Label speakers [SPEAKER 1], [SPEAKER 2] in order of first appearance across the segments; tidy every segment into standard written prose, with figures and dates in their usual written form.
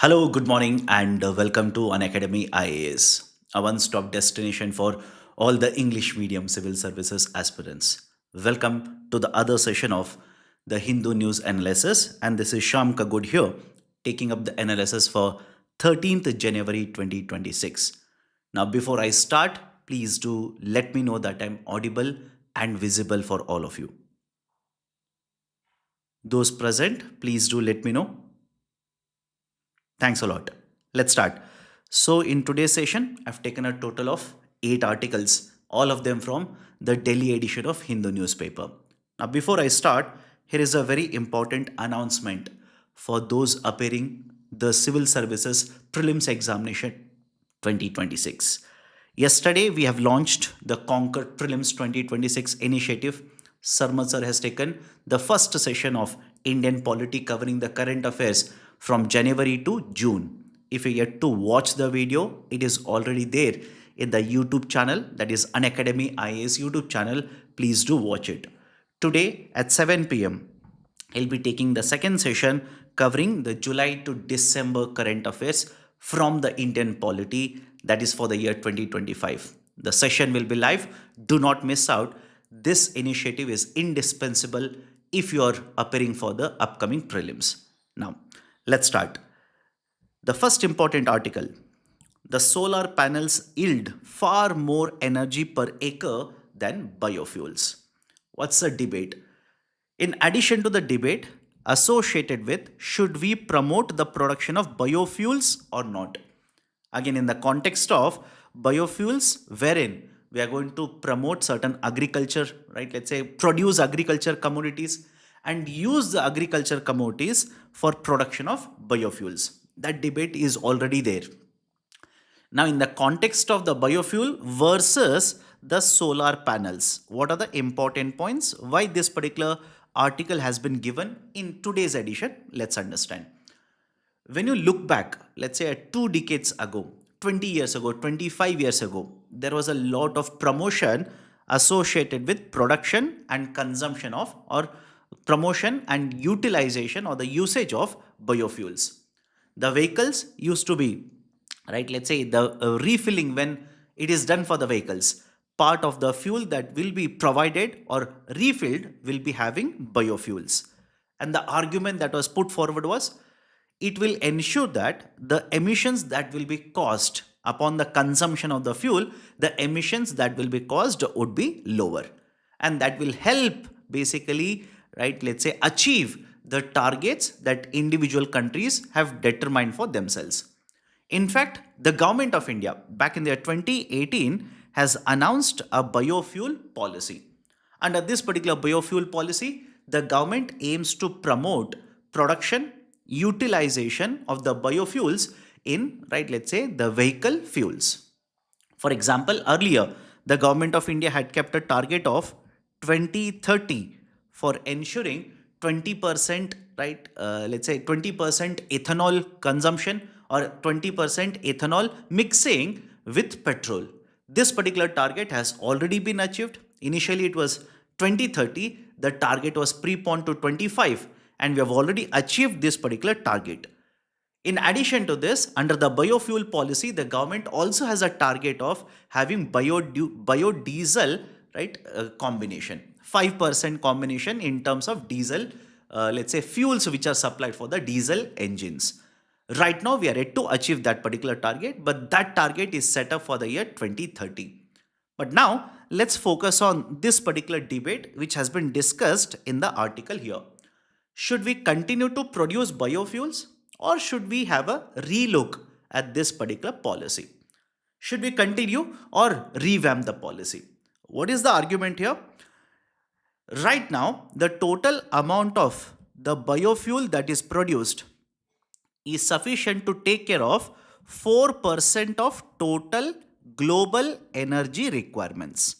[SPEAKER 1] Hello, good morning, and welcome to Unacademy IAS, a one stop destination for all the English medium civil services aspirants. Welcome to the other session of the Hindu News Analysis, and this is Shyam Good here, taking up the analysis for 13th January 2026. Now, before I start, please do let me know that I'm audible and visible for all of you. Those present, please do let me know. Thanks a lot. Let's start. So, in today's session, I've taken a total of 8 articles, all of them from the Delhi edition of Hindu newspaper. Now, before I start, here is a very important announcement for those appearing the Civil Services Prelims Examination 2026. Yesterday, we have launched the Conquer Prelims 2026 initiative. Sharma Sir has taken the first session of Indian polity covering the current affairs from January to June. If you yet to watch the video, it is already there in the YouTube channel, that is Unacademy IAS YouTube channel. Please do watch it. Today at 7 p.m., he'll be taking the second session covering the July to December current affairs from the Indian polity, that is for the year 2025. The session will be live. Do not miss out. This initiative is indispensable if you are appearing for the upcoming prelims. Now, let's start. The first important article: the solar panels yield far more energy per acre than biofuels. What's the debate? In addition to the debate associated with should we promote the production of biofuels or not? Again, in the context of biofuels, wherein we are going to promote certain agriculture, right? Let's say produce agriculture commodities and use the agriculture commodities for production of biofuels. That debate is already there. Now, in the context of the biofuel versus the solar panels, what are the important points? Why this particular article has been given in today's edition? Let's understand. When you look back, let's say 2 decades ago, 20 years ago, 25 years ago, there was a lot of promotion associated with production and consumption of, or promotion and utilization or the usage of biofuels. The vehicles used to be, right, let's say the refilling, when it is done for the vehicles, part of the fuel that will be provided or refilled will be having biofuels. And the argument that was put forward was it will ensure that the emissions that will be caused upon the consumption of the fuel, the emissions that will be caused would be lower. And that will help basically, right, let's say achieve the targets that individual countries have determined for themselves. In fact, the government of India back in the year 2018 has announced a biofuel policy. Under this particular biofuel policy, the government aims to promote production, utilization of the biofuels in, right, let's say the vehicle fuels. For example, earlier the government of India had kept a target of 2030 for ensuring 20%, right, let's say 20% ethanol consumption or 20% ethanol mixing with petrol. This particular target has already been achieved. Initially it was 2030, the target was preponed to 25, and we have already achieved this particular target. In addition to this, under the biofuel policy, the government also has a target of having biodiesel, right, combination, 5% combination in terms of diesel, let's say fuels which are supplied for the diesel engines. Right now, we are yet to achieve that particular target, but that target is set up for the year 2030. But now, let's focus on this particular debate which has been discussed in the article here. Should we continue to produce biofuels or should we have a relook at this particular policy? Should we continue or revamp the policy? What is the argument here? Right now, the total amount of the biofuel that is produced is sufficient to take care of 4% of total global energy requirements.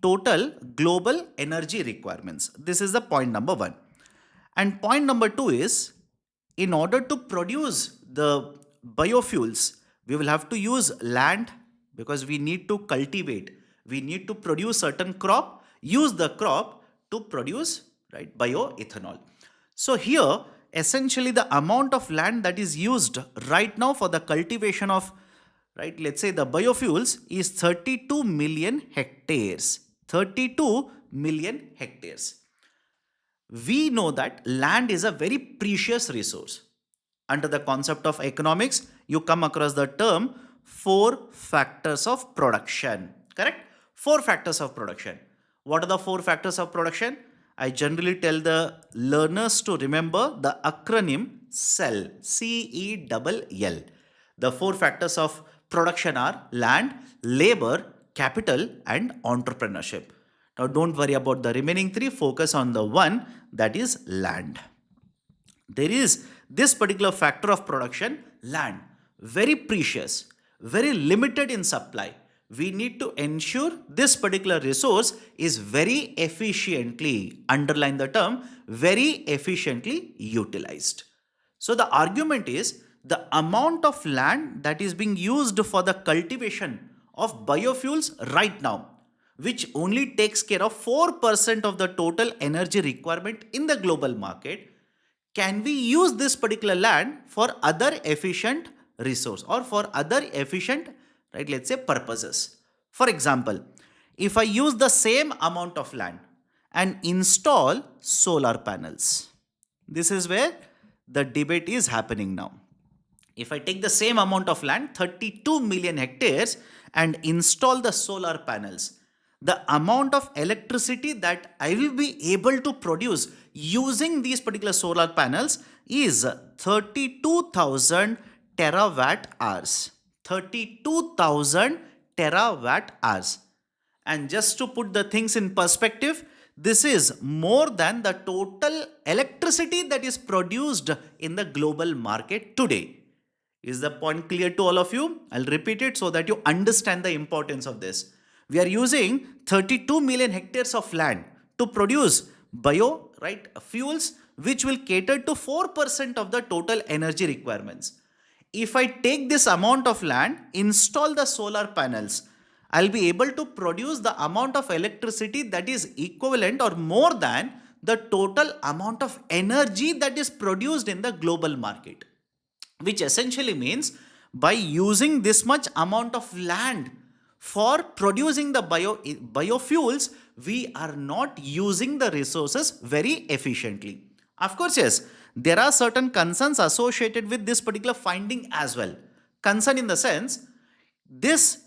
[SPEAKER 1] Total global energy requirements. This is the point number one. And point number two is, in order to produce the biofuels, we will have to use land because we need to cultivate. We need to produce certain crop, use the crop to produce, right, bioethanol. So here, essentially the amount of land that is used right now for the cultivation of, right, let's say the biofuels is 32 million hectares. 32 million hectares. We know that land is a very precious resource. Under the concept of economics, you come across the term four factors of production. Correct? Four factors of production. What are the four factors of production? I generally tell the learners to remember the acronym CELL. CELL. The four factors of production are land, labor, capital, and entrepreneurship. Now, don't worry about the remaining three, focus on the one, that is land. There is this particular factor of production, land, very precious, very limited in supply. We need to ensure this particular resource is very efficiently, underline the term, very efficiently utilized. So the argument is the amount of land that is being used for the cultivation of biofuels right now, which only takes care of 4% of the total energy requirement in the global market, can we use this particular land for other efficient resource or for other efficient, right, let's say purposes. For example, if I use the same amount of land and install solar panels, this is where the debate is happening now. If I take the same amount of land, 32 million hectares, and install the solar panels, the amount of electricity that I will be able to produce using these particular solar panels is 32,000 terawatt hours. 32,000 terawatt hours. And just to put the things in perspective, this is more than the total electricity that is produced in the global market today. Is the point clear to all of you? I'll repeat it so that you understand the importance of this. We are using 32 million hectares of land to produce fuels which will cater to 4% of the total energy requirements. If I take this amount of land, install the solar panels, I'll be able to produce the amount of electricity that is equivalent or more than the total amount of energy that is produced in the global market. Which essentially means by using this much amount of land for producing the biofuels, we are not using the resources very efficiently. Of course, yes, there are certain concerns associated with this particular finding as well. Concern in the sense, this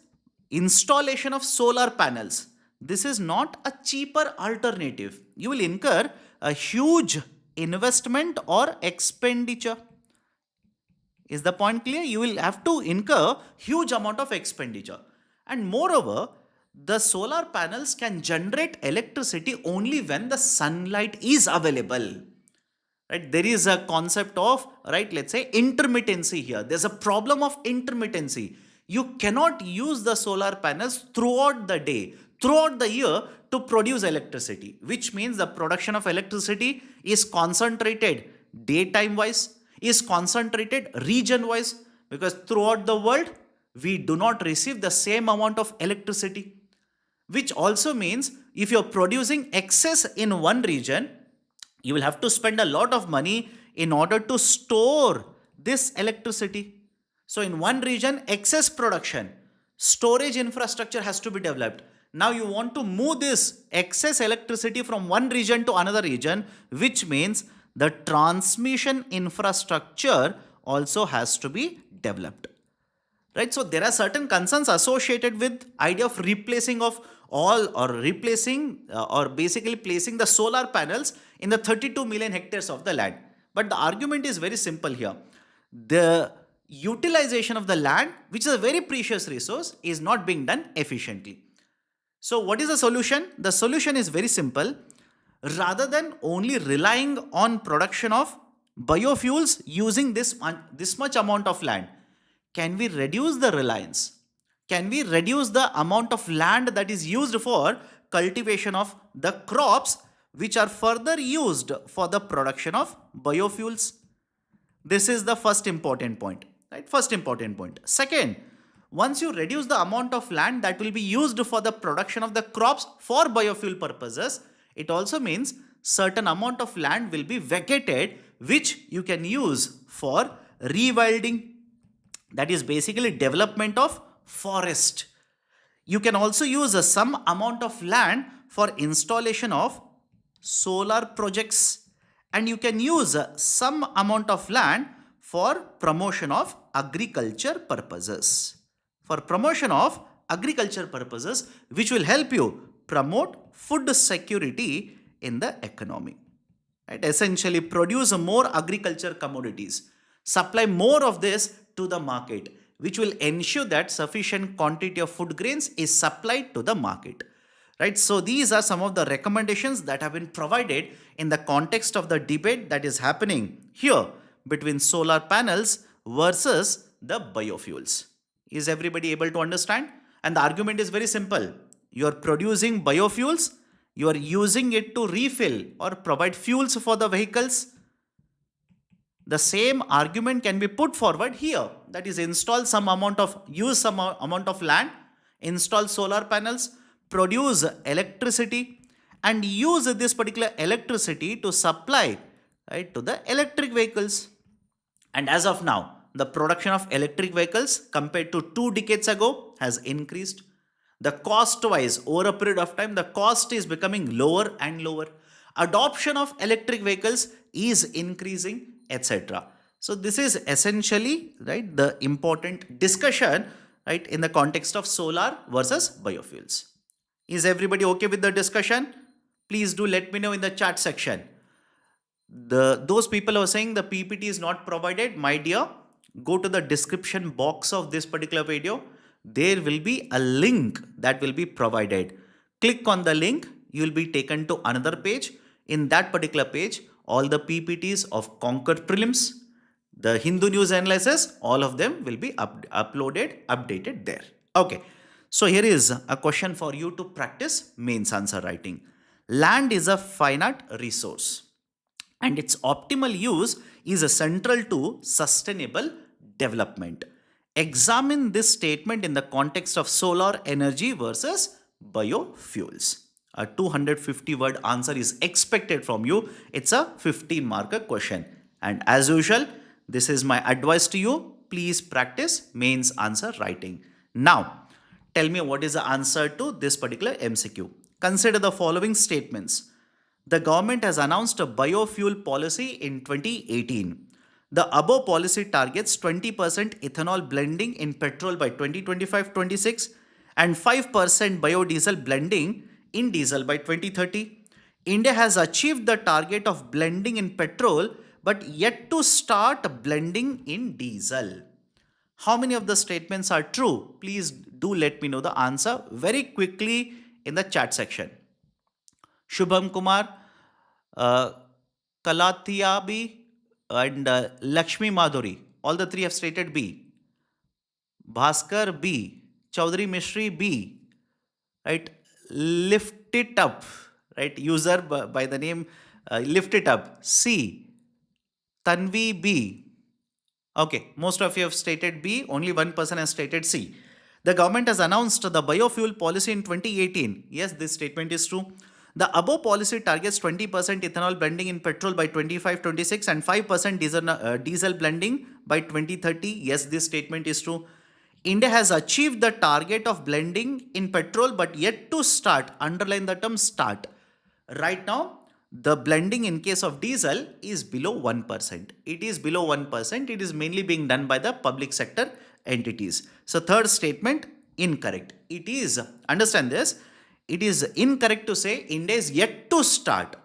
[SPEAKER 1] installation of solar panels, this is not a cheaper alternative. You will incur a huge investment or expenditure. Is the point clear? You will have to incur huge amount of expenditure. And moreover, the solar panels can generate electricity only when the sunlight is available. Right? There is a concept of, right, let's say intermittency here. There's a problem of intermittency. You cannot use the solar panels throughout the day, throughout the year to produce electricity, which means the production of electricity is concentrated daytime wise, is concentrated region wise, because throughout the world we do not receive the same amount of electricity, which also means if you're producing excess in one region, you will have to spend a lot of money in order to store this electricity. So in one region, excess production, storage infrastructure has to be developed. Now you want to move this excess electricity from one region to another region, which means the transmission infrastructure also has to be developed. Right? So there are certain concerns associated with idea of replacing of all or replacing or basically placing the solar panels in the 32 million hectares of the land. But the argument is very simple here. The utilization of the land, which is a very precious resource, is not being done efficiently. So what is the solution? The solution is very simple. Rather than only relying on production of biofuels using this much amount of land, can we reduce the reliance? Can we reduce the amount of land that is used for cultivation of the crops which are further used for the production of biofuels? This is the first important point, right? First important point. Second, once you reduce the amount of land that will be used for the production of the crops for biofuel purposes, it also means certain amount of land will be vacated which you can use for rewilding, that is basically development of forest. You can also use some amount of land for installation of solar projects, and you can use some amount of land for promotion of agriculture purposes. For promotion of agriculture purposes, which will help you promote food security in the economy. Right? Essentially, produce more agriculture commodities, supply more of this to the market, which will ensure that sufficient quantity of food grains is supplied to the market. Right? So these are some of the recommendations that have been provided in the context of the debate that is happening here between solar panels versus the biofuels. Is everybody able to understand? And the argument is very simple. You are producing biofuels, you are using it to refill or provide fuels for the vehicles. The same argument can be put forward here, that is, use some amount of land, install solar panels, produce electricity, and use this particular electricity to supply, right, to the electric vehicles. And as of now, the production of electric vehicles compared to 2 decades ago has increased. The cost wise, over a period of time, the cost is becoming lower and lower. Adoption of electric vehicles is increasing, etc. So this is essentially, right, the important discussion, right, in the context of solar versus biofuels. Is everybody okay with the discussion? Please do let me know in the chat section. Those people who are saying the PPT is not provided, my dear, go to the description box of this particular video. There will be a link that will be provided. Click on the link, you will be taken to another page. In that particular page, all the PPTs of Conquered Prelims, the Hindu News Analysis, all of them will be updated there. Okay. So here is a question for you to practice mains answer writing. Land is a finite resource, and its optimal use is central to sustainable development. Examine this statement in the context of solar energy versus biofuels. A 250 word answer is expected from you. It's a 15 marker question. And as usual, this is my advice to you. Please practice mains answer writing. Now, tell me what is the answer to this particular MCQ. Consider the following statements. The government has announced a biofuel policy in 2018. The above policy targets 20% ethanol blending in petrol by 2025-26 and 5% biodiesel blending in diesel by 2030. India has achieved the target of blending in petrol but yet to start blending in diesel. How many of the statements are true? Please do let me know the answer very quickly in the chat section. Shubham Kumar, Kalathia B, and Lakshmi Madhuri. All the three have stated B. Bhaskar B. Chaudhary Mishri B. Right? Lift it up. Right? User by the name Lift it up. C. Tanvi B. Okay, most of you have stated B. Only one person has stated C. The government has announced the biofuel policy in 2018. Yes, this statement is true. The above policy targets 20% ethanol blending in petrol by 25-26 and 5% diesel blending by 2030. Yes, this statement is true. India has achieved the target of blending in petrol but yet to start. Underline the term start. Right now, the blending in case of diesel is below 1%. It is below 1%. It is mainly being done by the public sector entities. So third statement, incorrect. It is, understand this, it is incorrect to say India is yet to start.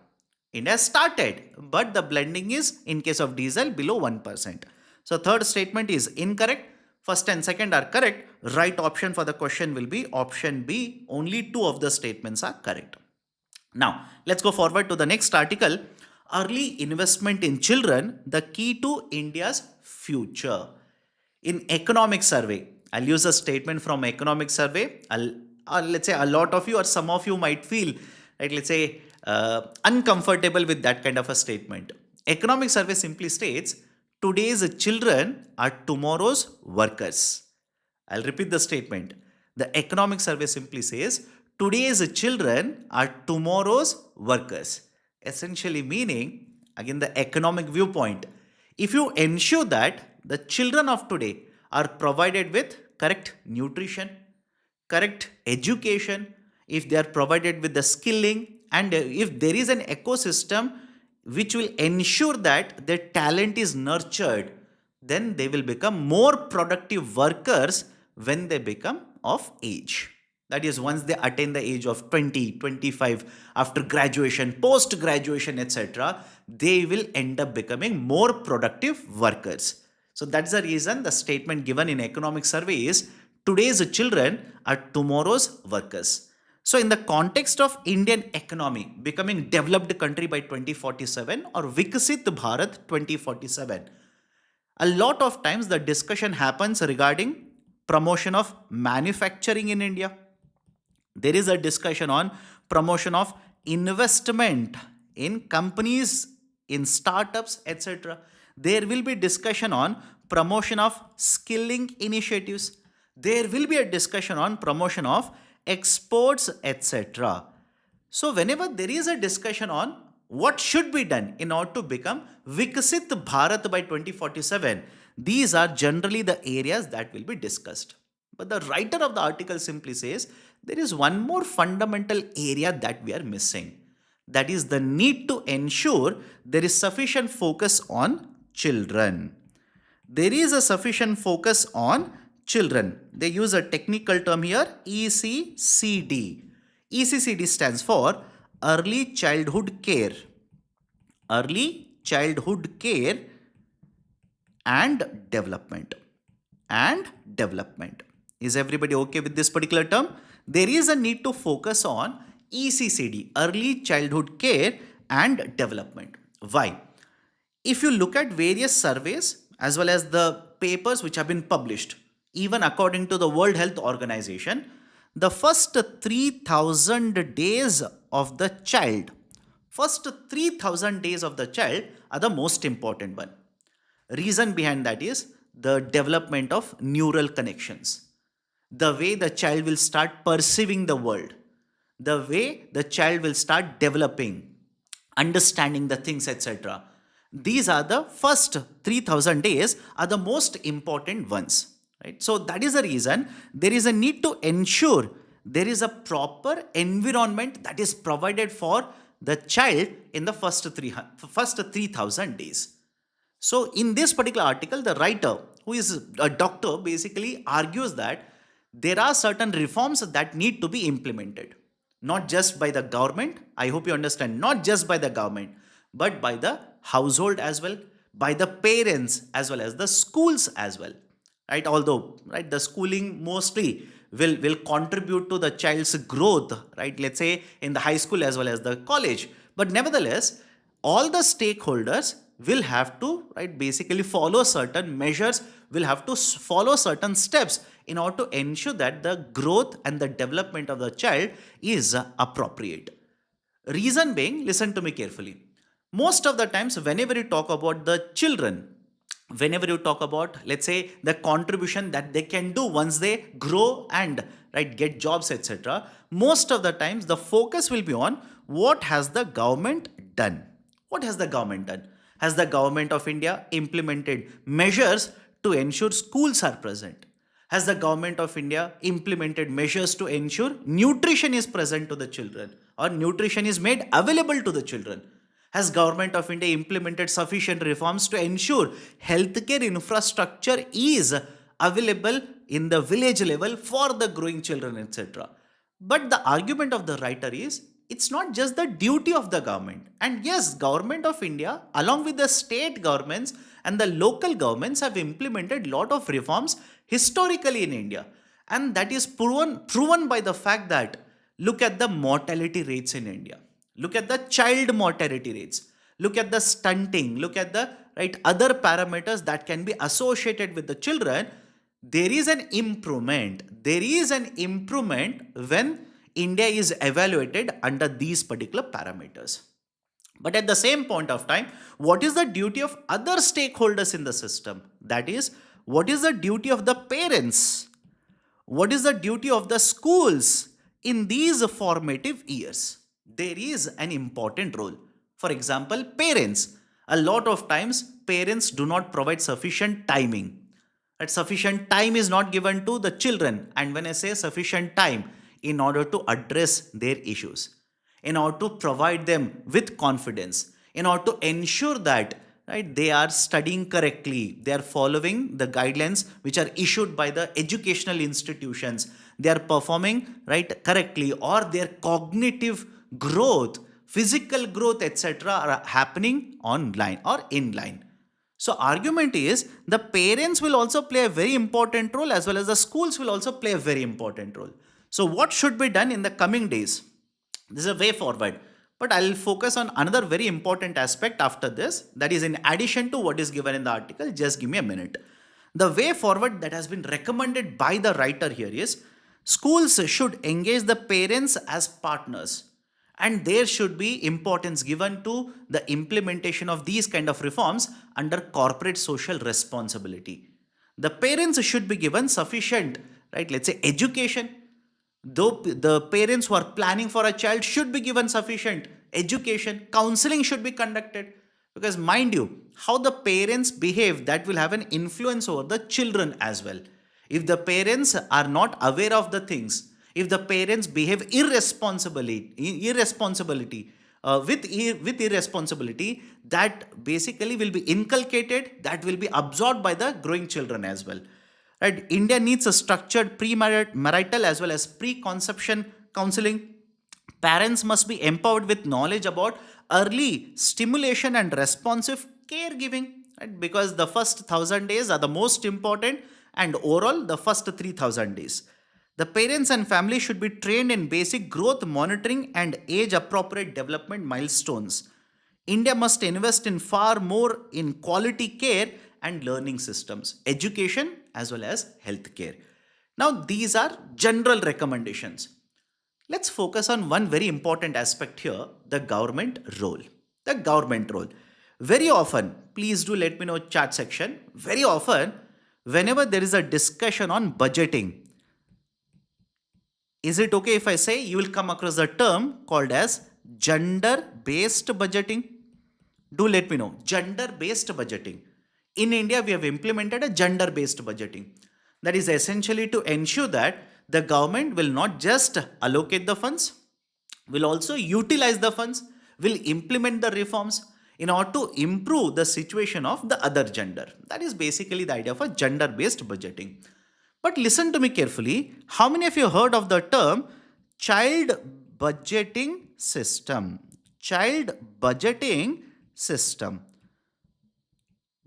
[SPEAKER 1] India has started, but the blending is in case of diesel below 1%. So third statement is incorrect. First and second are correct. Right option for the question will be option B. Only two of the statements are correct. Now, let's go forward to the next article. Early investment in children, the key to India's future. In economic survey, I'll use a statement from economic survey. Let's say a lot of you or some of you might feel, right, let's say, uncomfortable with that kind of a statement. Economic survey simply states, today's children are tomorrow's workers. I'll repeat the statement. The economic survey simply says, today's children are tomorrow's workers. Essentially meaning, again the economic viewpoint, if you ensure that the children of today are provided with correct nutrition, correct education, if they are provided with the skilling, and if there is an ecosystem which will ensure that their talent is nurtured, then they will become more productive workers when they become of age. That is, once they attain the age of 20, 25, after graduation, post graduation, etc., they will end up becoming more productive workers. So that's the reason the statement given in economic survey is today's children are tomorrow's workers. So in the context of Indian economy becoming developed country by 2047 or Viksit Bharat 2047, a lot of times the discussion happens regarding promotion of manufacturing in India. There is a discussion on promotion of investment in companies, in startups, etc. There will be discussion on promotion of skilling initiatives. There will be a discussion on promotion of exports, etc. So whenever there is a discussion on what should be done in order to become Viksit Bharat by 2047, these are generally the areas that will be discussed. But the writer of the article simply says there is one more fundamental area that we are missing. That is the need to ensure there is sufficient focus on children. There is a sufficient focus on children. They use a technical term here, ECCD. ECCD stands for Early Childhood Care. Early Childhood Care and Development. And Development. Is everybody okay with this particular term? There is a need to focus on ECCD, Early Childhood Care and Development. Why? If you look at various surveys as well as the papers which have been published, even according to the World Health Organization, the first 3000 days of the child, first 3000 days of the child are the most important one. Reason behind that is the development of neural connections, the way the child will start perceiving the world, the way the child will start developing, understanding the things, etc. These are the first 3000 days are the most important ones. Right? So that is the reason there is a need to ensure there is a proper environment that is provided for the child in the first 3000 days. So in this particular article, the writer, who is a doctor, basically argues that there are certain reforms that need to be implemented, not just by the government. I hope you understand, not just by the government, but by the household as well, by the parents as well as the schools as well. Right? Although, right, the schooling mostly will contribute to the child's growth, right? Let's say in the high school as well as the college. But nevertheless, all the stakeholders will have to, right, basically follow certain measures, will have to follow certain steps in order to ensure that the growth and the development of the child is appropriate. Reason being, listen to me carefully. Most of the times, whenever you talk about the children, whenever you talk about, let's say, the contribution that they can do once they grow and, right, get jobs, etc., most of the times the focus will be on what has the government done. What has the government done? Has the government of India implemented measures to ensure schools are present? Has the government of India implemented measures to ensure nutrition is present to the children or nutrition is made available to the children? Has government of India implemented sufficient reforms to ensure healthcare infrastructure is available in the village level for the growing children, etc.? But the argument of the writer is it's not just the duty of the government. And yes, government of India along with the state governments and the local governments have implemented lot of reforms historically in India. And that is proven by the fact that look at the mortality rates in India. Look at the child mortality rates. Look at the stunting. Look at the, right, other parameters that can be associated with the children. There is an improvement. There is an improvement when India is evaluated under these particular parameters. But at the same point of time, what is the duty of other stakeholders in the system? That is, what is the duty of the parents? What is the duty of the schools in these formative years? There is an important role. For example, parents. A lot of times, parents do not provide sufficient timing. That sufficient time is not given to the children. And when I say sufficient time, in order to address their issues, in order to provide them with confidence, in order to ensure that right they are studying correctly, they are following the guidelines which are issued by the educational institutions, they are performing right correctly, or their cognitive growth, physical growth, etc., are happening online or inline. So argument is the parents will also play a very important role, as well as the schools will also play a very important role. So what should be done in the coming days? This is a way forward. But I'll focus on another very important aspect after this, that is in addition to what is given in the article. Just give me a minute. The way forward that has been recommended by the writer here is schools should engage the parents as partners, and there should be importance given to the implementation of these kind of reforms under corporate social responsibility. The parents should be given sufficient, right, let's say education. Though the parents who are planning for a child should be given sufficient education, counseling should be conducted, because mind you, how the parents behave, that will have an influence over the children as well. If the parents are not aware of the things, if the parents behave irresponsibility with irresponsibility, that basically will be inculcated, that will be absorbed by the growing children as well. Right? India needs a structured pre-marital as well as pre-conception counseling. Parents must be empowered with knowledge about early stimulation and responsive caregiving, right? Because the first 1,000 days are the most important, and overall the first 3,000 days. The parents and family should be trained in basic growth monitoring and age appropriate development milestones. India must invest in far more in quality care and learning systems, education as well as healthcare. Now, these are general recommendations. Let's focus on one very important aspect here, the government role. The government role. Very often, please do let me know chat section. Very often, whenever there is a discussion on budgeting, is it okay if I say you will come across a term called as gender based budgeting? Do let me know. Gender based budgeting. In India, we have implemented a gender based budgeting. That is essentially to ensure that the government will not just allocate the funds, will also utilize the funds, will implement the reforms in order to improve the situation of the other gender. That is basically the idea of a gender based budgeting. But listen to me carefully. How many of you heard of the term child budgeting system? Child budgeting system.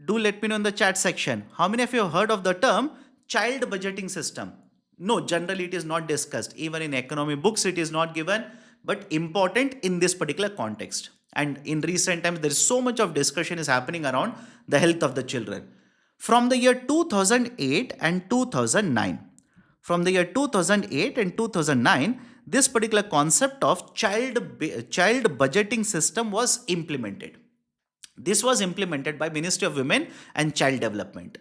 [SPEAKER 1] Do let me know in the chat section. How many of you have heard of the term child budgeting system? No, generally it is not discussed. Even in economy books, it is not given, but important in this particular context. And in recent times, there is so much of discussion is happening around the health of the children. From the year 2008 and 2009, from the year 2008 and 2009, this particular concept of child budgeting system was implemented. This was implemented by Ministry of Women and Child Development.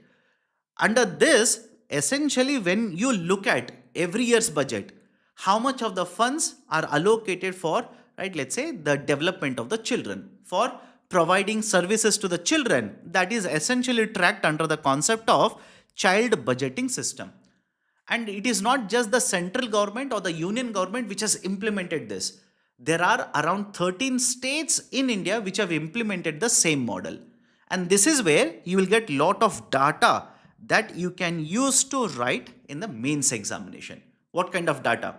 [SPEAKER 1] Under this, essentially, when you look at every year's budget, how much of the funds are allocated for, right, let's say the development of the children, for providing services to the children, that is essentially tracked under the concept of child budgeting system. And it is not just the central government or the union government which has implemented this. There are around 13 states in India which have implemented the same model. And this is where you will get lot of data that you can use to write in the mains examination. What kind of data?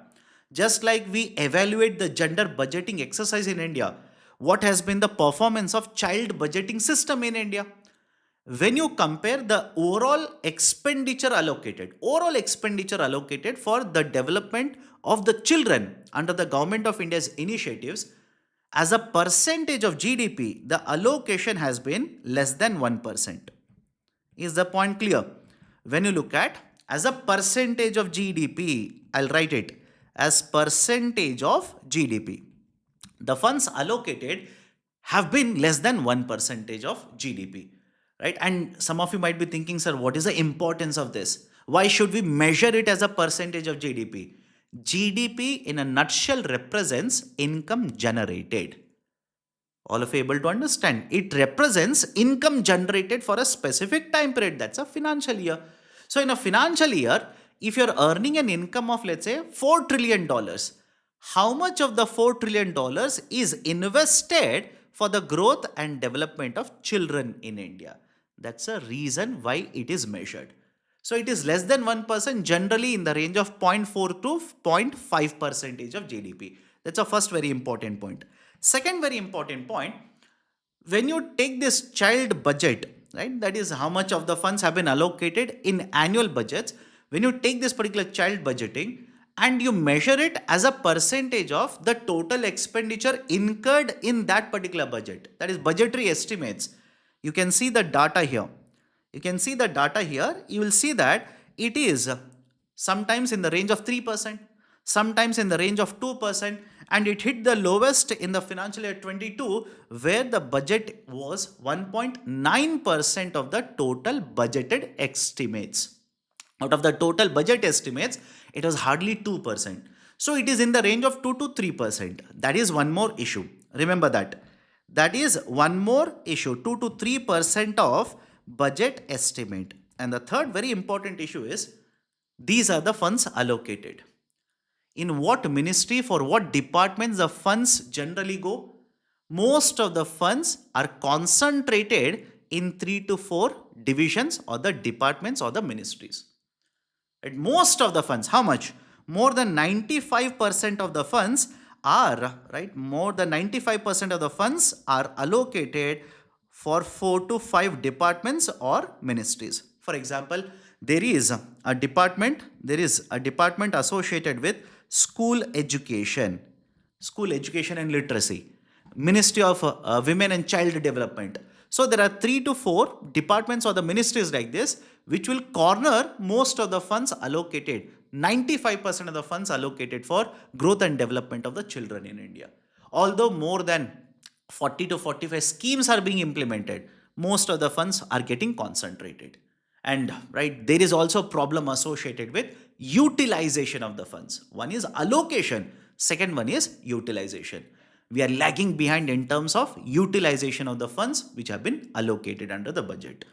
[SPEAKER 1] Just like we evaluate the gender budgeting exercise in India, what has been the performance of child budgeting system in India? When you compare the overall expenditure allocated for the development of the children under the government of India's initiatives, as a percentage of GDP, the allocation has been less than 1%. Is the point clear? When you look at as a percentage of GDP, I'll write it as percentage of GDP. The funds allocated have been less than 1% of GDP. Right? And some of you might be thinking, sir, what is the importance of this? Why should we measure it as a percentage of GDP? GDP in a nutshell represents income generated. All of you able to understand? It represents income generated for a specific time period. That's a financial year. So in a financial year, if you're earning an income of, let's say, $4 trillion, how much of the $4 trillion is invested for the growth and development of children in India? That's a reason why it is measured. So it is less than 1%, generally in the range of 0.4 to 0.5 percentage of GDP. That's a first very important point. Second very important point, when you take this child budget, right, that is how much of the funds have been allocated in annual budgets, when you take this particular child budgeting and you measure it as a percentage of the total expenditure incurred in that particular budget, that is budgetary estimates, you can see the data here. You can see the data here. You will see that it is sometimes in the range of 3%, sometimes in the range of 2%, and it hit the lowest in the financial year 22, where the budget was 1.9% of the total budgeted estimates. Out of the total budget estimates, it was hardly 2%. So it is in the range of 2 to 3%. That is one more issue. Remember that. That is one more issue, 2 to 3% of budget estimate. And the third very important issue is, these are the funds allocated. In what ministry, for what departments the funds generally go? Most of the funds are concentrated in 3 to 4 divisions or the departments or the ministries. Right? Most of the funds, how much? More than 95% of the funds are, right, more than 95% of the funds are allocated for 4 to 5 departments or ministries. For example, there is a department associated with school education and literacy, Ministry of Women and Child Development. So there are 3 to 4 departments or the ministries like this, which will corner most of the funds allocated, 95% of the funds allocated for growth and development of the children in India. Although more than 40 to 45 schemes are being implemented, most of the funds are getting concentrated. And right, there is also a problem associated with utilization of the funds. One is allocation, second one is utilization. We are lagging behind in terms of utilization of the funds which have been allocated under the budget.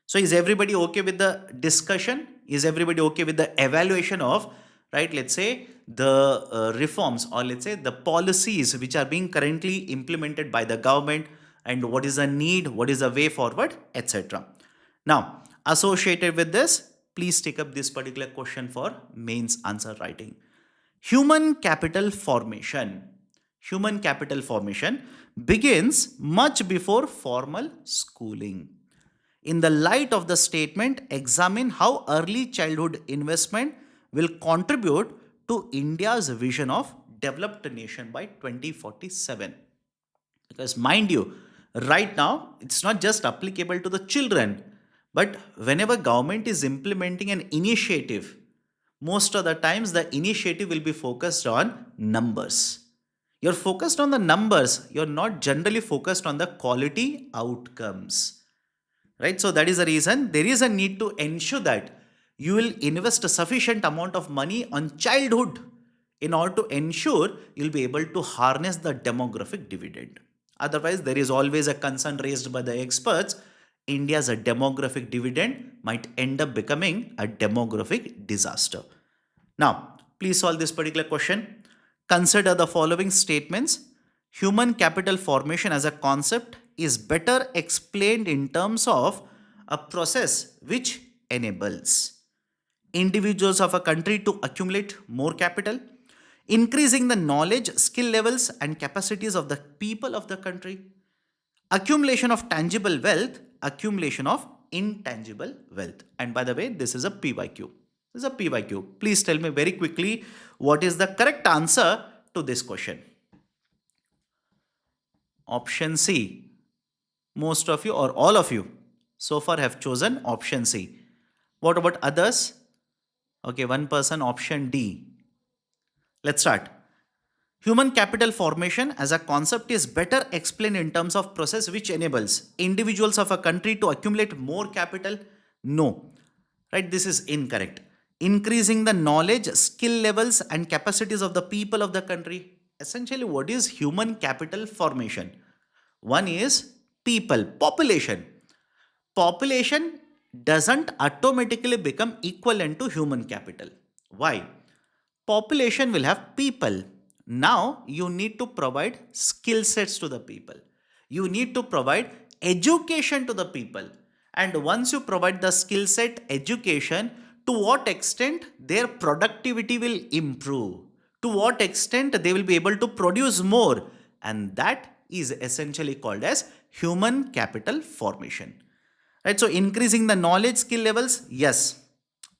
[SPEAKER 1] So is everybody okay with the discussion? Is everybody okay with the evaluation of, right, let's say the reforms, or let's say the policies which are being currently implemented by the government, and what is the need, what is the way forward, etc. Now, associated with this, please take up this particular question for mains answer writing. Human capital formation. Human capital formation begins much before formal schooling. In the light of the statement, examine how early childhood investment will contribute to India's vision of developed nation by 2047. Because mind you, right now, it's not just applicable to the children, but whenever government is implementing an initiative, most of the times the initiative will be focused on numbers. You're focused on the numbers, you're not generally focused on the quality outcomes. Right? So that is the reason there is a need to ensure that you will invest a sufficient amount of money on childhood in order to ensure you'll be able to harness the demographic dividend. Otherwise, there is always a concern raised by the experts. India's a demographic dividend might end up becoming a demographic disaster. Now, please solve this particular question. Consider the following statements. Human capital formation as a concept is better explained in terms of a process which enables individuals of a country to accumulate more capital, increasing the knowledge, skill levels, and capacities of the people of the country, accumulation of tangible wealth, accumulation of intangible wealth. And by the way, this is a PYQ. This is a PYQ. Please tell me very quickly what is the correct answer to this question. Option C. Most of you or all of you so far have chosen option C. What about others? Okay, one person option D. Let's start. Human capital formation as a concept is better explained in terms of process which enables individuals of a country to accumulate more capital. No, right? This is incorrect. Increasing the knowledge, skill levels, and capacities of the people of the country. Essentially, what is human capital formation? One is people, population. Population doesn't automatically become equivalent to human capital. Why? Population will have people. Now you need to provide skill sets to the people. You need to provide education to the people. And once you provide the skill set, education, to what extent their productivity will improve, to what extent they will be able to produce more, and that is essentially called as human capital formation. Right? So increasing the knowledge skill levels, yes.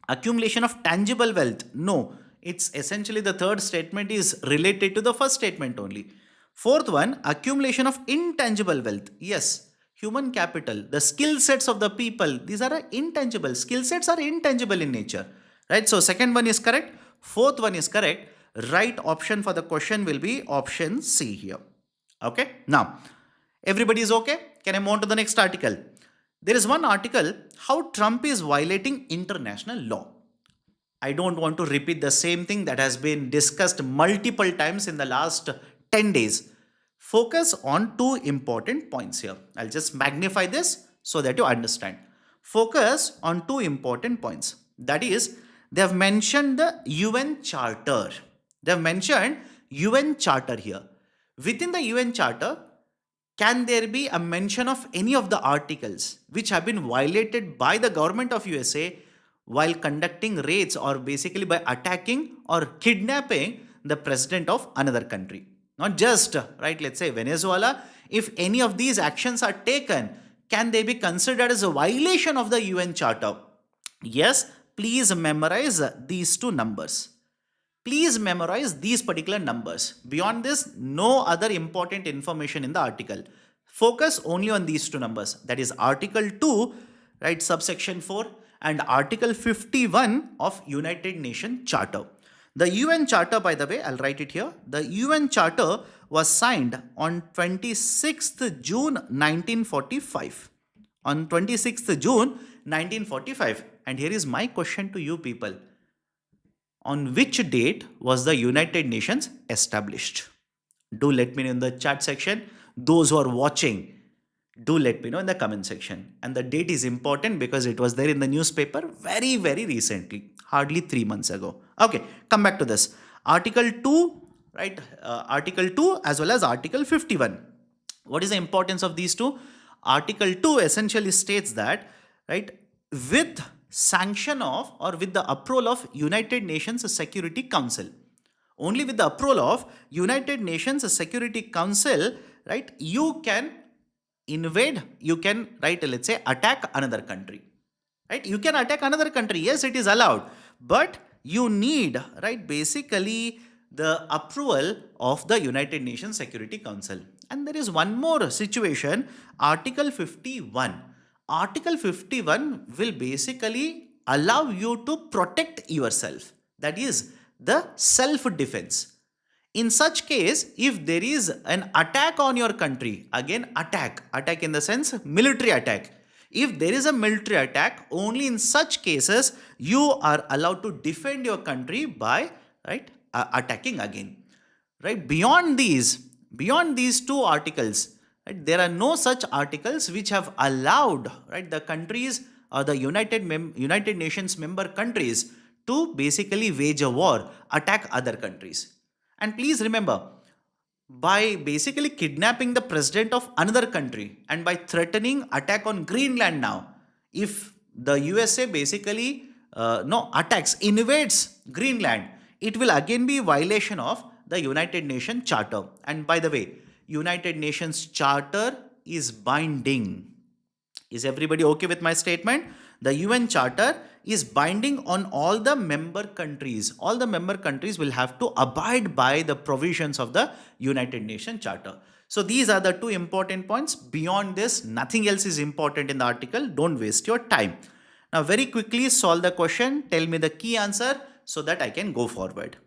[SPEAKER 1] Accumulation of tangible wealth, no. It's essentially the third statement is related to the first statement only. Fourth one, accumulation of intangible wealth, yes. Human capital, the skill sets of the people, these are intangible. Skill sets are intangible in nature. Right? So second one is correct. Fourth one is correct. Right option for the question will be option C here. Okay. Now, everybody is okay? Can I move on to the next article? There is one article, how Trump is violating international law. I don't want to repeat the same thing that has been discussed multiple times in the last 10 days. Focus on two important points here. I'll just magnify this so that you understand. Focus on two important points. That is, they have mentioned the UN Charter. They have mentioned UN Charter here. Within the UN Charter, can there be a mention of any of the articles which have been violated by the government of USA while conducting raids or basically by attacking or kidnapping the president of another country? Not just, right, let's say Venezuela. If any of these actions are taken, can they be considered as a violation of the UN Charter? Yes, please memorize these two numbers. Please memorize these particular numbers. Beyond this, no other important information in the article. Focus only on these two numbers. That is Article 2, right, subsection 4 and Article 51 of United Nations Charter. The UN Charter, by the way, I'll write it here. The UN Charter was signed on 26th June 1945. On 26th June 1945. And here is my question to you people. On which date was the United Nations established? Do let me know in the chat section. Those who are watching, do let me know in the comment section. And the date is important because it was there in the newspaper very, very recently, hardly 3 months ago. Okay, come back to this. Article 2, right? Article 2 as well as Article 51. What is the importance of these two? Article 2 essentially states that, right, with sanction of or with the approval of United Nations Security Council. Only with the approval of United Nations Security Council, right, you can invade, you can, right, let's say attack another country. Right? You can attack another country. Yes, it is allowed. But you need, right, basically the approval of the United Nations Security Council. And there is one more situation, Article 51. Article 51 will basically allow you to protect yourself. That is the self-defense. In such case, if there is an attack on your country, again attack in the sense military attack. If there is a military attack, only in such cases you are allowed to defend your country by, right, attacking again. Right? Beyond these two articles, right, there are no such articles which have allowed, right, the countries or the United Nations member countries to basically wage a war, attack other countries. And please remember, by basically kidnapping the president of another country and by threatening attack on Greenland now, if the USA basically attacks, invades Greenland, it will again be violation of the United Nations Charter. And by the way, United Nations Charter is binding. Is everybody okay with my statement? The UN Charter is binding on all the member countries. All the member countries will have to abide by the provisions of the United Nations Charter. So these are the two important points. Beyond this, nothing else is important in the article. Don't waste your time. Now very quickly solve the question. Tell me the key answer so that I can go forward.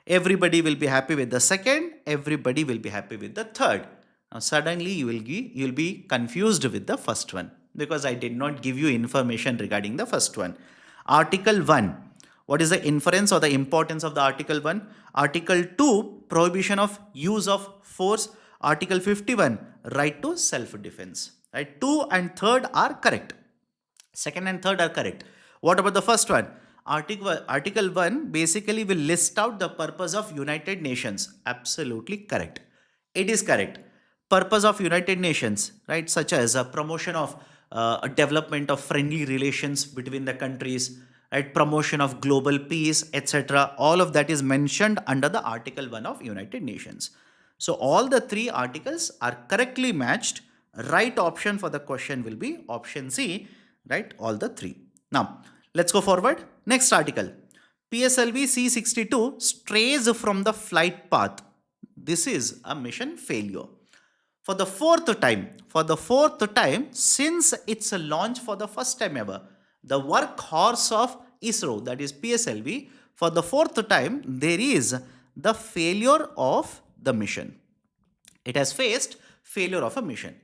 [SPEAKER 1] Everybody will be happy with the second. Everybody will be happy with the third. Now suddenly you will be confused with the first one, because I did not give you information regarding the first one. Article 1. What is the inference or the importance of the Article 1? Article 2, prohibition of use of force. Article 51, right to self-defense. Right? 2 and 3rd are correct. Second and third are correct. What about the first one? Article 1 basically will list out the purpose of United Nations. Absolutely correct. It is correct. Purpose of United Nations, right, such as a promotion of a development of friendly relations between the countries, right, promotion of global peace, etc. All of that is mentioned under the Article 1 of United Nations. So all the three articles are correctly matched. Right option for the question will be option C, right? All the three. Now, let's go forward. Next article. PSLV C62 strays from the flight path. This is a mission failure. For the fourth time since its launch for the first time ever, the workhorse of ISRO, that is PSLV, for the fourth time, there is the failure of the mission. It has faced failure of a mission.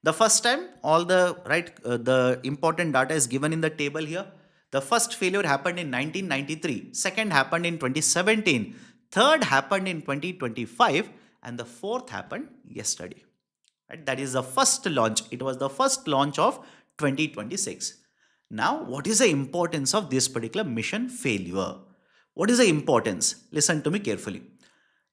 [SPEAKER 1] The first time, all the the important data is given in the table here. The first failure happened in 1993, second happened in 2017, third happened in 2025, and the fourth happened yesterday. Right? That is the first launch. It was the first launch of 2026. Now, what is the importance of this particular mission failure? What is the importance? Listen to me carefully.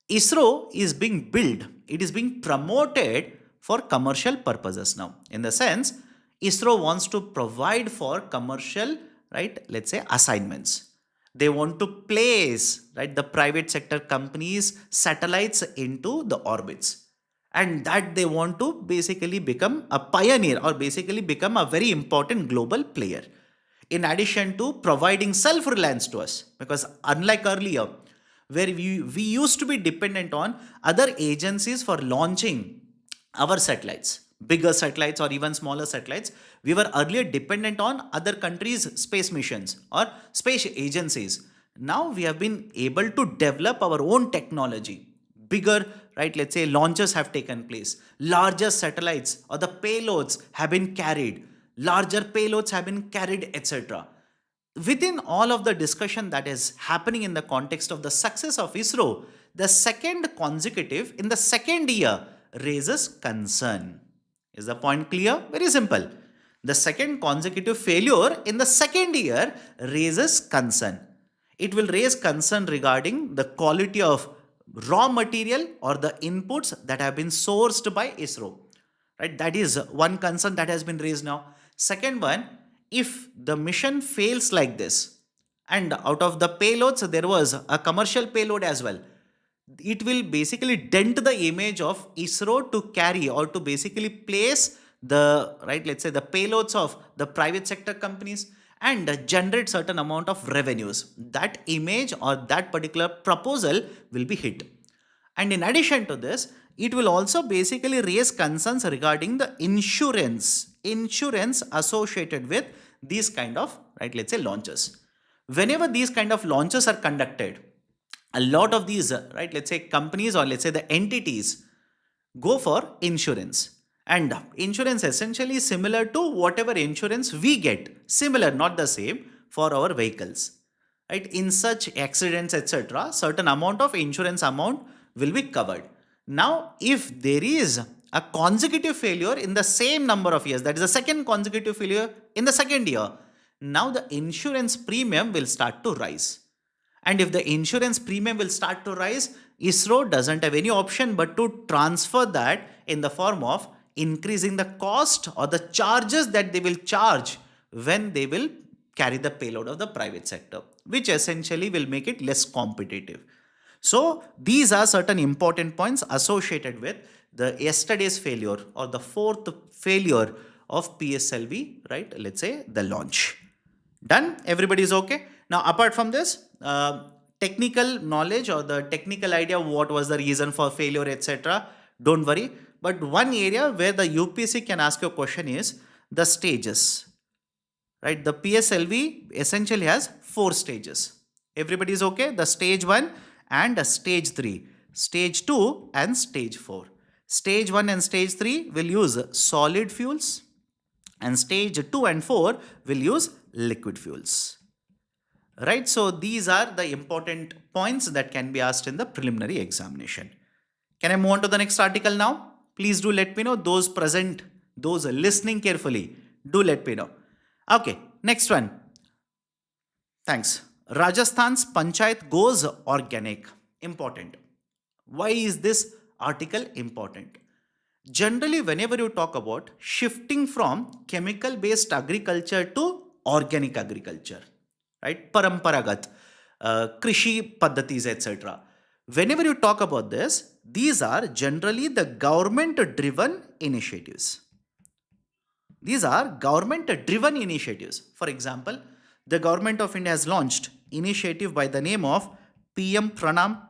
[SPEAKER 1] ISRO is being built, it is being promoted for commercial purposes now. In the sense, ISRO wants to provide for commercial, right, let's say assignments. They want to place, right, the private sector companies' satellites into the orbits. And that they want to basically become a pioneer or basically become a very important global player. In addition to providing self-reliance to us, because unlike earlier, where we used to be dependent on other agencies for launching our satellites, bigger satellites or even smaller satellites, we were earlier dependent on other countries' space missions or space agencies. Now we have been able to develop our own technology. Bigger, right, let's say launches have taken place. Larger satellites or the payloads have been carried. Larger payloads have been carried, etc. Within all of the discussion that is happening in the context of the success of ISRO, the in the second year raises concern. Is the point clear? Very simple. The second consecutive failure in the second year raises concern. It will raise concern regarding the quality of raw material or the inputs that have been sourced by ISRO. Right? That is one concern that has been raised now. Second one, if the mission fails like this, and out of the payloads there was a commercial payload as well, it will basically dent the image of ISRO to carry or to basically place the, right, let's say the payloads of the private sector companies and generate certain amount of revenues. That image or that particular proposal will be hit. And in addition to this, it will also basically raise concerns regarding the insurance associated with these kind of, right, let's say launches. Whenever these kind of launches are conducted, a lot of these, right, let's say companies or let's say the entities go for insurance. And insurance essentially similar to whatever insurance we get, similar, not the same, for our vehicles. Right? In such accidents, etc., certain amount of insurance amount will be covered. Now, if there is a consecutive failure in the same number of years, that is the second consecutive failure in the second year, now the insurance premium will start to rise. And if the insurance premium will start to rise, ISRO doesn't have any option but to transfer that in the form of increasing the cost or the charges that they will charge when they will carry the payload of the private sector, which essentially will make it less competitive. So these are certain important points associated with the yesterday's failure or the fourth failure of PSLV, right? Let's say the launch. Done? Everybody is okay? Now, apart from this, technical knowledge or the technical idea, what was the reason for failure, etc., don't worry. But one area where the UPSC can ask you a question is the stages. Right? The PSLV essentially has 4 stages. Everybody is okay? The stage 1 and stage 3. Stage 2 and stage 4. Stage 1 and stage 3 will use solid fuels, and stage 2 and 4 will use liquid fuels. Right? So these are the important points that can be asked in the preliminary examination. Can I move on to the next article now? Please do let me know. Those present, those listening carefully, do let me know. Okay, next one. Thanks. Rajasthan's Panchayat goes organic. Important. Why is this article important? Generally, whenever you talk about shifting from chemical based agriculture to organic agriculture, right? Paramparagat, Krishi Paddatis, etc. Whenever you talk about this, these are generally the government driven initiatives. These are government driven initiatives. For example, the government of India has launched initiative by the name of PM Pranam,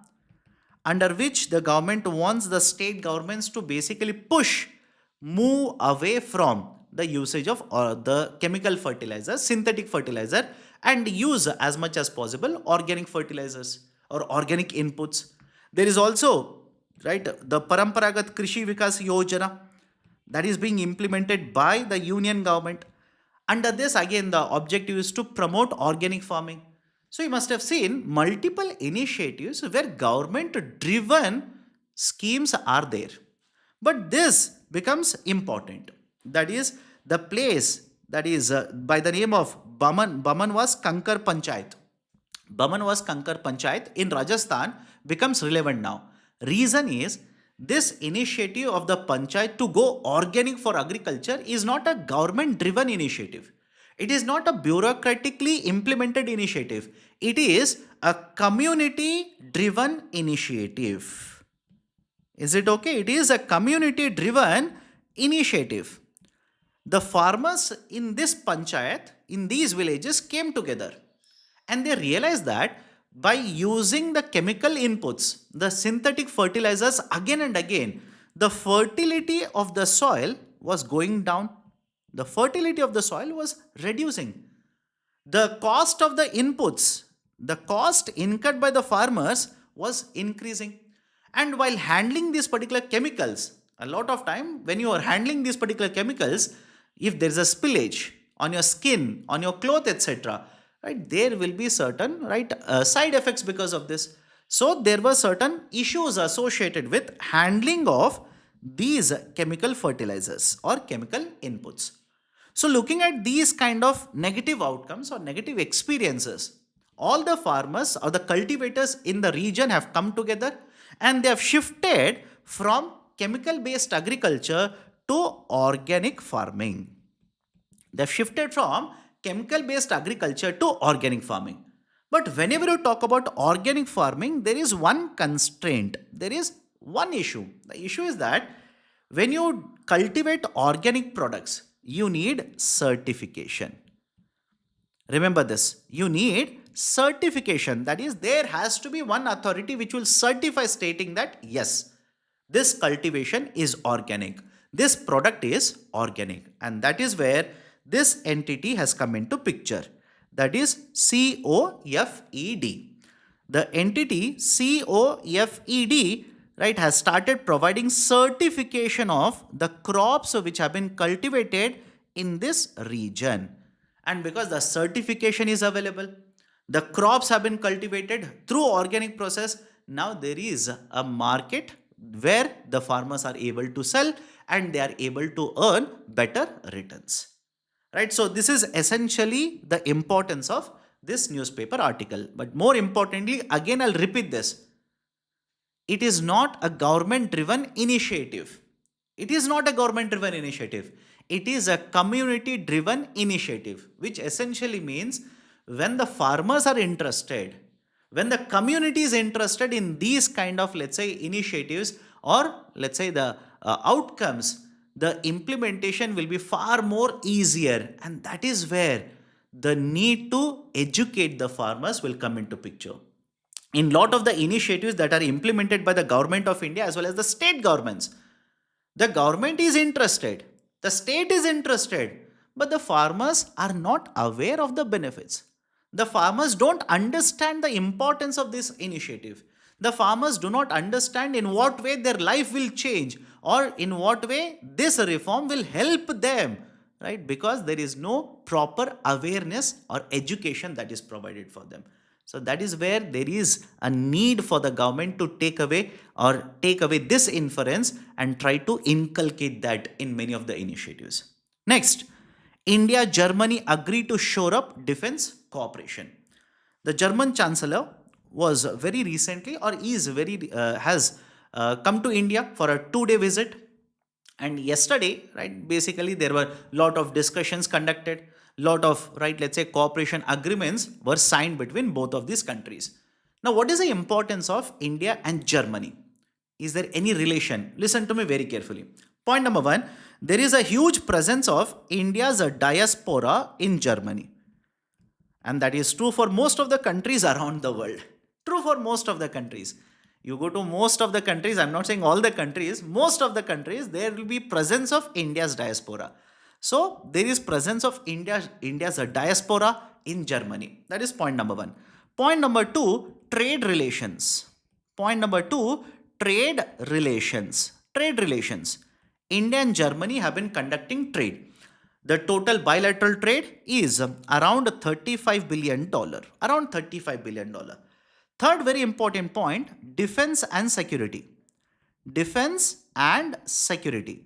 [SPEAKER 1] under which the government wants the state governments to basically move away from the usage of the chemical fertilizer, synthetic fertilizer, and use as much as possible organic fertilizers or organic inputs. There is also, right, the Paramparagat Krishi Vikas Yojana that is being implemented by the union government. Under this, again, the objective is to promote organic farming. So you must have seen multiple initiatives where government driven schemes are there. But this becomes important. That is the place that is by the name of Baman was Kankar Panchayat. Baman was Kankar Panchayat in Rajasthan becomes relevant now. Reason is this initiative of the Panchayat to go organic for agriculture is not a government driven initiative. It is not a bureaucratically implemented initiative. It is a community driven initiative. Is it okay? It is a community driven initiative. The farmers in this Panchayat, in these villages, came together and they realized that by using the chemical inputs, the synthetic fertilizers again and again, the fertility of the soil was going down. The fertility of the soil was reducing. The cost of the inputs, the cost incurred by the farmers was increasing. And while handling these particular chemicals, a lot of time when you are handling these particular chemicals, if there is a spillage on your skin, on your cloth, etc., right, there will be certain side effects because of this. So there were certain issues associated with handling of these chemical fertilizers or chemical inputs. So looking at these kind of negative outcomes or negative experiences, all the farmers or the cultivators in the region have come together and they have shifted from chemical based agriculture to organic farming. They have shifted from chemical based agriculture to organic farming. But whenever you talk about organic farming, there is one constraint, there is one issue. The issue is that when you cultivate organic products, you need certification. Remember this, you need certification. That is, there has to be one authority which will certify stating that yes, this cultivation is organic, this product is organic, and that is where this entity has come into picture. That is COFED. The entity COFED, right, has started providing certification of the crops which have been cultivated in this region. And because the certification is available, the crops have been cultivated through organic process, now there is a market where the farmers are able to sell and they are able to earn better returns. Right, so this is essentially the importance of this newspaper article. But more importantly, again I'll repeat this, it is not a government driven initiative. It is not a government driven initiative. It is a community driven initiative, which essentially means when the farmers are interested, when the community is interested in these kind of, let's say, initiatives or let's say the outcomes, the implementation will be far more easier, and that is where the need to educate the farmers will come into picture. In lot of the initiatives that are implemented by the government of India as well as the state governments, the government is interested, the state is interested, but the farmers are not aware of the benefits. The farmers don't understand the importance of this initiative. The farmers do not understand in what way their life will change or in what way this reform will help them, right? Because there is no proper awareness or education that is provided for them. So that is where there is a need for the government to take away this inference and try to inculcate that in many of the initiatives. Next, India Germany agree to shore up defense cooperation. The German chancellor was very recently, or is very has come to India for a 2-day visit. And yesterday, right, basically there were lot of discussions conducted, lot of, right, let's say cooperation agreements were signed between both of these countries. Now, what is the importance of India and Germany? Is there any relation? Listen to me very carefully. Point number one, there is a huge presence of India's diaspora in Germany. And that is true for most of the countries around the world. True for most of the countries. You go to most of the countries, I'm not saying all the countries, most of the countries, there will be presence of India's diaspora. So there is presence of India's diaspora in Germany. That is point number one. Point number two, trade relations. Point number two, trade relations. Trade relations. India and Germany have been conducting trade. The total bilateral trade is around $35 billion. Around $35 billion. Third very important point, defense and security. Defense and security.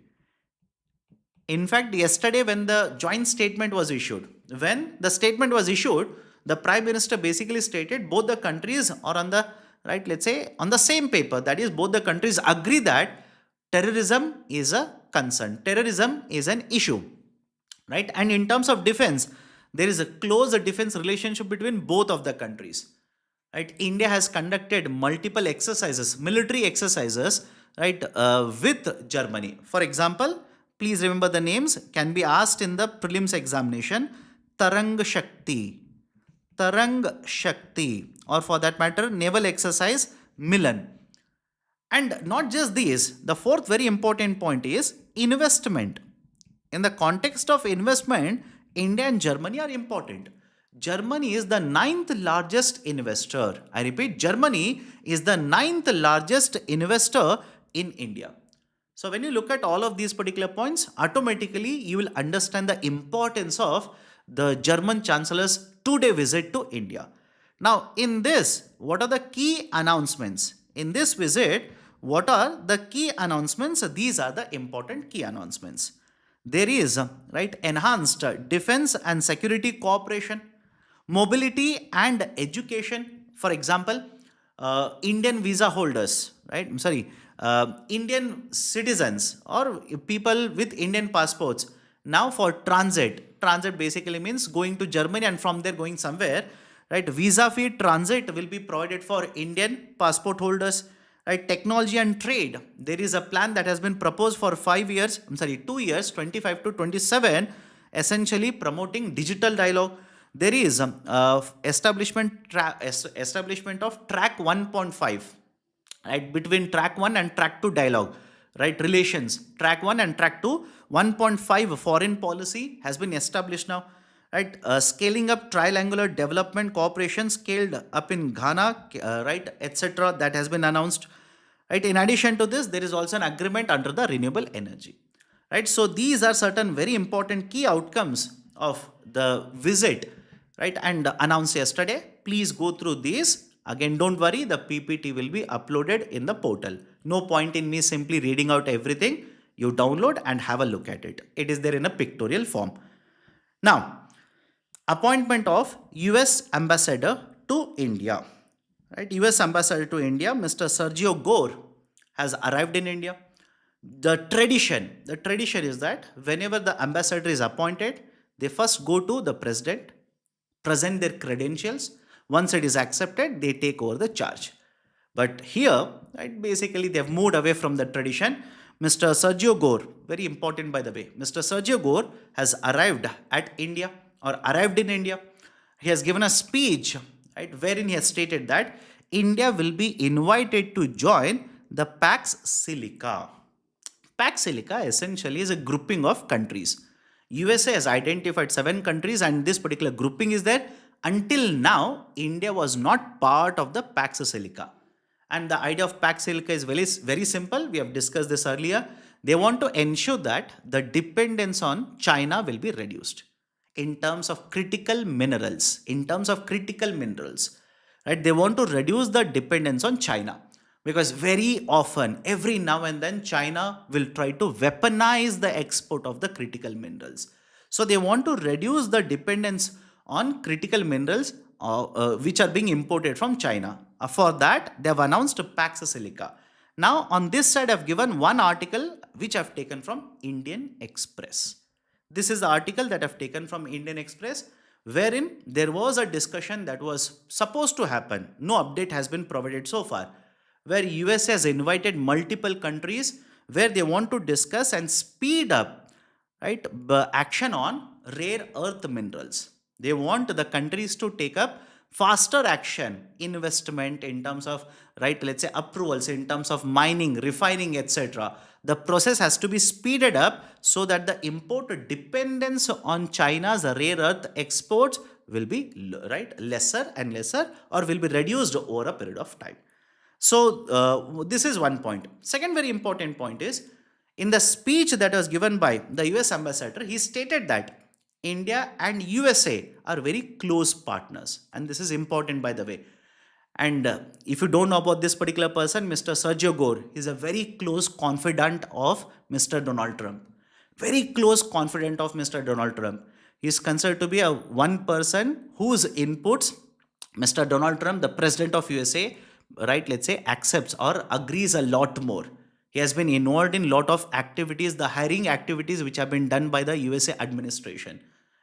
[SPEAKER 1] In fact, yesterday when the joint statement was issued, the Prime Minister basically stated both the countries are on the, right, let's say on the same paper. That is, both the countries agree that terrorism is a concern. Terrorism is an issue. Right? And in terms of defense, there is a close defense relationship between both of the countries. Right? India has conducted multiple exercises, military exercises, right, with Germany. For example, please remember the names, can be asked in the prelims examination. Tarang Shakti, or for that matter, naval exercise Milan. And not just these, the fourth very important point is investment. In the context of investment, India and Germany are important. Germany is the ninth largest investor. I repeat, Germany is the ninth largest investor in India. So when you look at all of these particular points, automatically you will understand the importance of the German Chancellor's 2-day visit to India. Now, in this, what are the key announcements? In this visit, what are the key announcements? These are the important key announcements. There is, right, enhanced defense and security cooperation, mobility and education. For example, Indian visa holders, right? I'm sorry, Indian citizens or people with Indian passports now for transit. Transit basically means going to Germany and from there going somewhere, right? Visa-free transit will be provided for Indian passport holders. Right, technology and trade. There is a plan that has been proposed for 2 years, 25 to 27, essentially promoting digital dialogue. There is establishment of track 1.5, right, between track 1 and track 2 dialogue, right, relations. Track 1 and track 2, 1.5 foreign policy has been established now. Right, scaling up triangular development cooperation scaled up in Ghana, right, etc. That has been announced. Right, in addition to this, there is also an agreement under the renewable energy. Right, so these are certain very important key outcomes of the visit, right, and announced yesterday. Please go through these. Again, don't worry, the PPT will be uploaded in the portal. No point in me simply reading out everything. You download and have a look at it. It is there in a pictorial form. Now, appointment of US Ambassador to India. Right, US Ambassador to India, Mr. Sergio Gore, has arrived in India. The tradition is that whenever the ambassador is appointed, they first go to the president, present their credentials. Once it is accepted, they take over the charge. But here, right, basically they have moved away from the tradition. Mr. Sergio Gore, very important by the way, Mr. Sergio Gore has arrived in India. He has given a speech, right, wherein he has stated that India will be invited to join the Pax Silica. Pax Silica essentially is a grouping of countries. USA has identified 7 countries and this particular grouping is there. Until now, India was not part of the Pax Silica. And the idea of Pax Silica is very, very simple. We have discussed this earlier. They want to ensure that the dependence on China will be reduced in terms of critical minerals. right? They want to reduce the dependence on China, because very often, every now and then, China will try to weaponize the export of the critical minerals. So they want to reduce the dependence on critical minerals which are being imported from China. For that, they have announced Pax Silica. Now, on this side, I've given one article which I've taken from Indian Express. This is the article that I've taken from Indian Express, wherein there was a discussion that was supposed to happen. No update has been provided so far, where US has invited multiple countries where they want to discuss and speed up, right, action on rare earth minerals. They want the countries to take up faster action, investment in terms of, right, let's say approvals in terms of mining, refining, etc. The process has to be speeded up so that the import dependence on China's rare earth exports will be, right, lesser and lesser, or will be reduced over a period of time. So this is one point. Second very important point is, in the speech that was given by the US ambassador, he stated that India and USA are very close partners, and this is important, by the way. And if you don't know about this particular person, Mr. Sergio Gore is a very close confidant of Mr. Donald Trump. Very close confidant of Mr. Donald Trump. He is considered to be a one person whose inputs Mr. Donald Trump, the president of USA, right, let's say, accepts or agrees a lot more. He has been involved in a lot of activities, the hiring activities which have been done by the USA administration.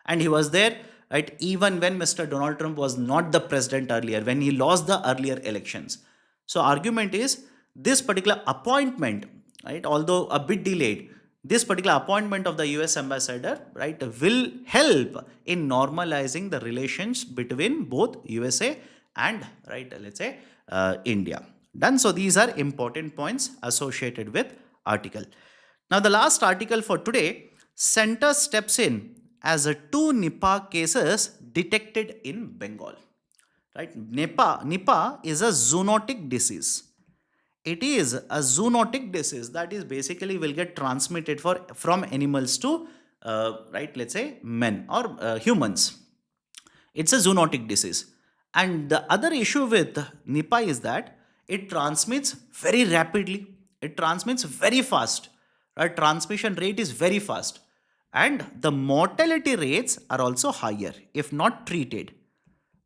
[SPEAKER 1] And he was there, right, even when Mr. Donald Trump was not the president earlier, when he lost the earlier elections. So argument is, this particular appointment, right, although a bit delayed, this particular appointment of the US ambassador, right, will help in normalizing the relations between both USA and, right, let's say, India. Done. So these are important points associated with article. Now the last article for today, center steps in as a two Nipah cases detected in Bengal. Right? Nipah is a zoonotic disease. It is a zoonotic disease that is basically will get transmitted from animals to, right, let's say men or humans. It's a zoonotic disease. And the other issue with Nipah is that it transmits very rapidly. It transmits very fast. Transmission rate is very fast. And the mortality rates are also higher if not treated.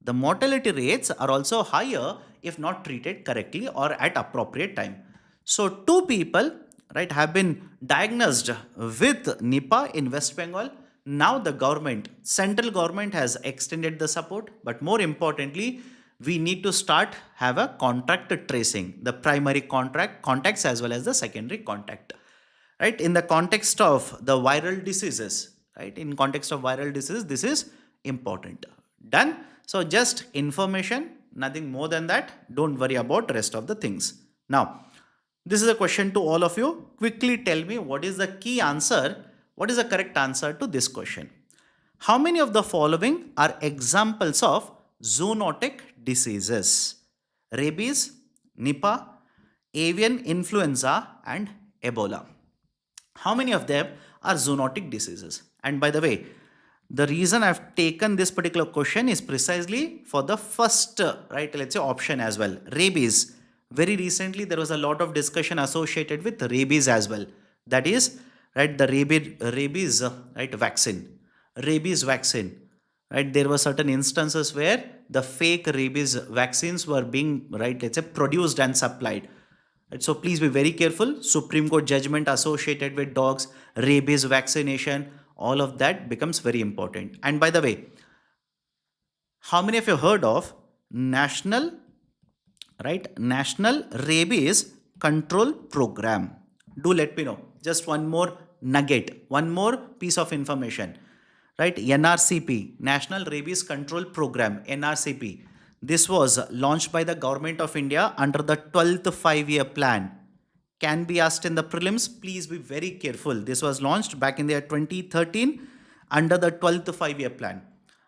[SPEAKER 1] The mortality rates are also higher if not treated correctly or at appropriate time. So two people, right, have been diagnosed with Nipah in West Bengal. Now the government, central government, has extended the support, but more importantly, we need to start have a contact tracing, the primary contacts as well as the secondary contact. Right, in the context of the viral diseases, right, in context of viral disease, this is important. Done. So just information, nothing more than that. Don't worry about rest of the things. Now, this is a question to all of you. Quickly tell me what is the key answer, what is the correct answer to this question. How many of the following are examples of zoonotic diseases? Rabies, Nipah, avian influenza and Ebola. How many of them are zoonotic diseases? And by the way, the reason I've taken this particular question is precisely for the first, right, let's say option as well. Rabies. Very recently, there was a lot of discussion associated with rabies as well. That is, right, the rabies, right, vaccine. Rabies vaccine. Right, there were certain instances where the fake rabies vaccines were being, right, let's say, produced and supplied. So please be very careful. Supreme Court judgment associated with dogs, rabies vaccination, all of that becomes very important. And by the way, how many of you heard of National Rabies Control Program? Do let me know. Just one more nugget, one more piece of information. Right, NRCP, National Rabies Control Program, NRCP. This was launched by the Government of India under the 12th 5-year plan. Can be asked in the prelims. Please be very careful. This was launched back in the year 2013 under the 12th 5-year plan.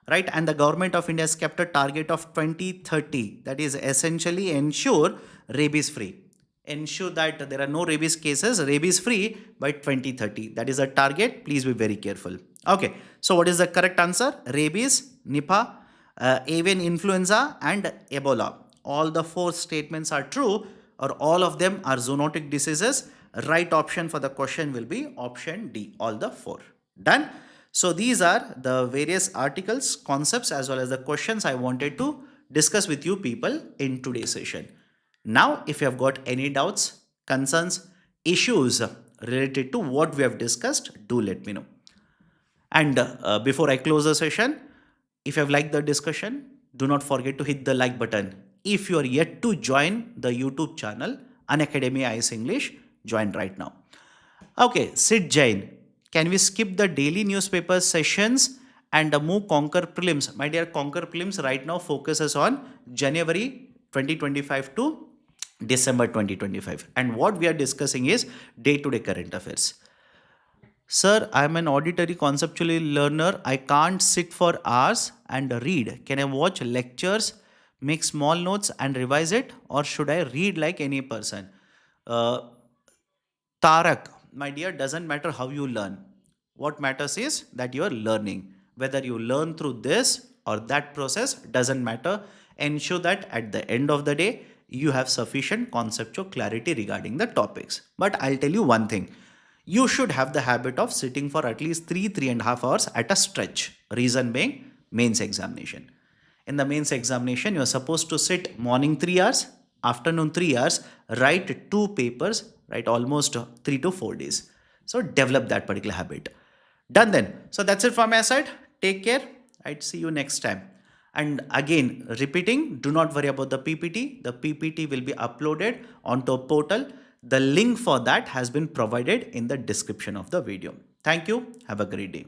[SPEAKER 1] Right, and the Government of India has kept a target of 2030. That is essentially ensure rabies free. Ensure that there are no rabies cases, rabies free by 2030. That is a target. Please be very careful. Okay, so what is the correct answer? Rabies, Nipah, avian influenza, and Ebola. All the four statements are true, or all of them are zoonotic diseases. Right option for the question will be option D, all the four. Done. So these are the various articles, concepts, as well as the questions I wanted to discuss with you people in today's session. Now, if you have got any doubts, concerns, issues related to what we have discussed, do let me know. And before I close the session, if you have liked the discussion, do not forget to hit the like button. If you are yet to join the YouTube channel, Unacademy IS English, join right now. Okay, Sid Jain, can we skip the daily newspaper sessions and move Conquer Prelims? My dear, Conquer Prelims right now focuses on January 2025 to December 2025. And what we are discussing is day-to-day current affairs. Sir, I'm an auditory conceptually learner. I can't sit for hours and read. Can I watch lectures, make small notes and revise it? Or should I read like any person? Uh, Tarak, my dear, doesn't matter how you learn. What matters is that you are learning. Whether you learn through this or that process doesn't matter. Ensure that at the end of the day, you have sufficient conceptual clarity regarding the topics. But I'll tell you one thing. You should have the habit of sitting for at least 3.5 hours at a stretch. Reason being, mains examination. In the mains examination, you are supposed to sit morning 3 hours, afternoon 3 hours, write two papers, write almost 3 to 4 days. So develop that particular habit. Done then. So that's it from my side. Take care. I'd see you next time. And again, repeating, do not worry about the PPT. The PPT will be uploaded onto a portal. The link for that has been provided in the description of the video. Thank you. Have a great day.